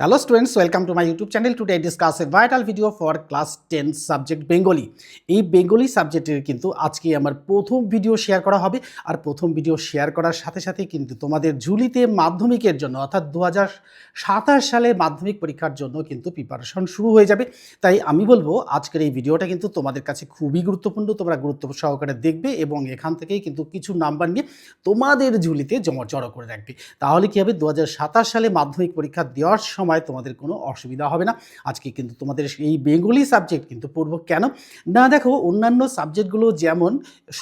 Hello students, welcome to my YouTube channel. Today I discuss a vital video for class 10 subject Bengali. এই Bengali সাবজেক্টের কিন্তু আজকে আমার প্রথম ভিডিও শেয়ার করা হবে আর প্রথম ভিডিও শেয়ার করার সাথে সাথে কিন্তু তোমাদের ঝুলিতে মাধ্যমিকের জন্য অর্থাৎ 2027 সালে মাধ্যমিক পরীক্ষার জন্য কিন্তু প্রিপারেশন শুরু হয়ে যাবে। তাই আমি বলবো আজকের এই ভিডিওটা কিন্তু তোমাদের কাছে খুবই গুরুত্বপূর্ণ, তোমরা গুরুত্ব সহকারে দেখবে এবং এখান থেকেই কিন্তু কিছু নাম্বার নিয়ে তোমাদের ঝুলিতে জড়ো করে রাখবে। তাহলে কি হবে, 2027 সালে মাধ্যমিক পরীক্ষা দেওয়ার সময় তোমাদের কোনো অসুবিধা হবে না। আজকে কিন্তু তোমাদের এই বেঙ্গলি সাবজেক্ট কিন্তু পড়বো কেন না, দেখো অন্যান্য সাবজেক্টগুলো যেমন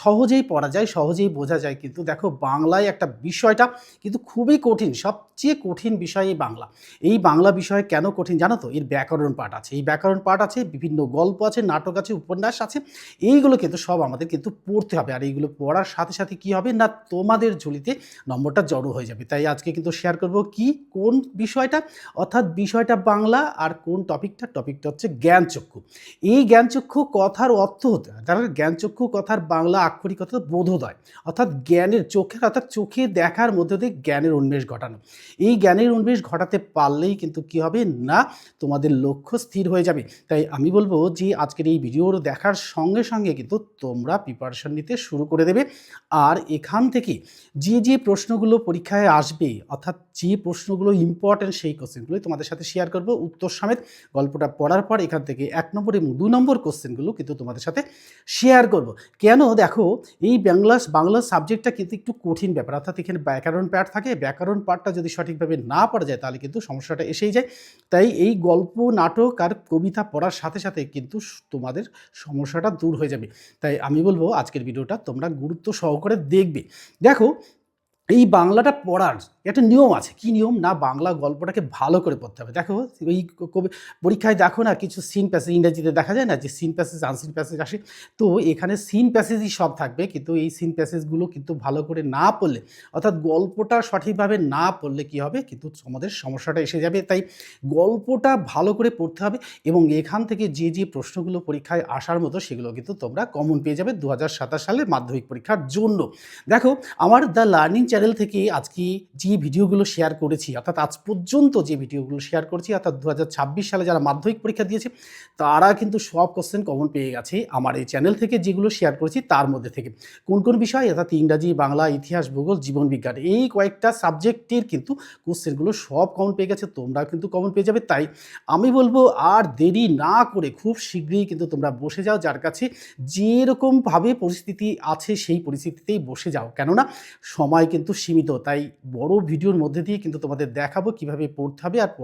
সহজেই পড়া যায়, সহজেই বোঝা যায়, কিন্তু দেখো বাংলায় একটা বিষয়টা কিন্তু খুবই কঠিন, সবচেয়ে কঠিন বিষয় এই বাংলা। এই বাংলা বিষয় কেন কঠিন জানো তো? এর ব্যাকরণ পাঠ আছে, এই ব্যাকরণ পাঠ আছে, বিভিন্ন গল্প আছে, নাটক আছে, উপন্যাস আছে, এইগুলো কিন্তু সব আমাদের কিন্তু পড়তে হবে। আর এইগুলো পড়ার সাথে সাথে কি হবে না, তোমাদের ঝুলিতে নম্বরটা জড়ো হয়ে যাবে। তাই আজকে কিন্তু শেয়ার করব কি কোন বিষয়টা, অর্থাৎ বিষয়টা বাংলা আর কোন টপিকটা হচ্ছে জ্ঞানচক্ষু। এই জ্ঞানচক্ষু কথার অর্থ হতে হয়, তার জ্ঞানচক্ষু কথার বাংলা আক্ষরিক অর্থ বোধোদয়, অর্থাৎ জ্ঞানের চোখের, অর্থাৎ চোখে দেখার মধ্যে দিয়ে জ্ঞানের উন্মেষ ঘটানো। এই জ্ঞানের উন্মেষ ঘটাতে পারলেই কিন্তু কি হবে না, তোমাদের লক্ষ্য স্থির হয়ে যাবে। তাই আমি বলবো যে আজকের এই ভিডিওর দেখার সঙ্গে সঙ্গে কিন্তু তোমরা প্রিপারেশন নিতে শুরু করে দেবে। আর এখান থেকে যে প্রশ্নগুলো পরীক্ষায় আসবে, অর্থাৎ যে প্রশ্নগুলো ইম্পর্টেন্ট সেই কোশ্চেনগুলোই তোমাদের সাথে শেয়ার করব উত্তর সমেত। গল্পটা পড়ার পর এখান থেকে 1 নম্বর এবং 2 নম্বর কোশ্চেনগুলো কিন্তু তোমাদের সাথে শেয়ার করব। কেন দেখো, এই বাংলা সাবজেক্টটা কিন্তু একটু কঠিন ব্যাপার, অর্থাৎ এখানে ব্যাকরণ পাঠ থাকে, ব্যাকরণ পাঠটা যদি সঠিকভাবে না পড়া যায় তাহলে কিন্তু সমস্যাটা এসেই যায়। তাই এই গল্প, নাটক আর কবিতা পড়ার সাথে সাথে কিন্তু তোমাদের সমস্যাটা দূর হয়ে যাবে। তাই আমি বলবো আজকের ভিডিওটা তোমরা গুরুত্ব সহকারে দেখবে। দেখো, এই বাংলাটা পড়ার একটা নিয়ম আছে। কি নিয়ম না, বাংলা গল্পটাকে ভালো করে পড়তে হবে। দেখো এই পরীক্ষায় দেখো না, কিছু সিন প্যাসেজ ইংরেজিতে দেখা যায় না, যে সিন প্যাসেজ আনসিন প্যাসেজ আসে। তো এখানে সিন প্যাসেজই সব থাকবে, কিন্তু এই সিন প্যাসেজগুলো কিন্তু ভালো করে না পড়লে, অর্থাৎ গল্পটা সঠিকভাবে না পড়লে কি হবে, কিন্তু আমাদের সমস্যাটা এসে যাবে। তাই গল্পটা ভালো করে পড়তে হবে এবং এখান থেকে যে প্রশ্নগুলো পরীক্ষায় আসার মতো সেগুলো কিন্তু তোমরা কমন পেয়ে যাবে 2027 সালের মাধ্যমিক পরীক্ষার জন্য। দেখো, আমার দ্য লার্নিং চ্যানেল থেকে আজকে যে ভিডিওগুলো শেয়ার করেছি, অর্থাৎ আজ পর্যন্ত যে ভিডিওগুলো শেয়ার করছি, অর্থাৎ 2026 সালে যারা মাধ্যমিক পরীক্ষা দিয়েছে তারা কিন্তু সব কোশ্চেন কমন পেয়ে গেছে আমার এই চ্যানেল থেকে যেগুলো শেয়ার করেছি তার মধ্যে থেকে। কোন বিষয়, অর্থাৎ ইংরাজি, বাংলা, ইতিহাস, ভূগোল, জীবন বিজ্ঞান, এই কয়েকটা সাবজেক্টের কিন্তু কোশ্চেনগুলো সব কমন পেয়ে গেছে, তোমরা কিন্তু কমন পেয়ে যাবে। তাই আমি বলবো আর দেরি না করে খুব শীঘ্রই কিন্তু তোমরা বসে যাও, যার কাছে যেরকমভাবে পরিস্থিতি আছে সেই পরিস্থিতিতেই বসে যাও, কেননা সময় কিন্তু সীমিত। তাই বড় ভিডিওর মধ্যে দিয়ে কিন্তু তোমাদের দেখাবো কিভাবে পড়তে হবে আর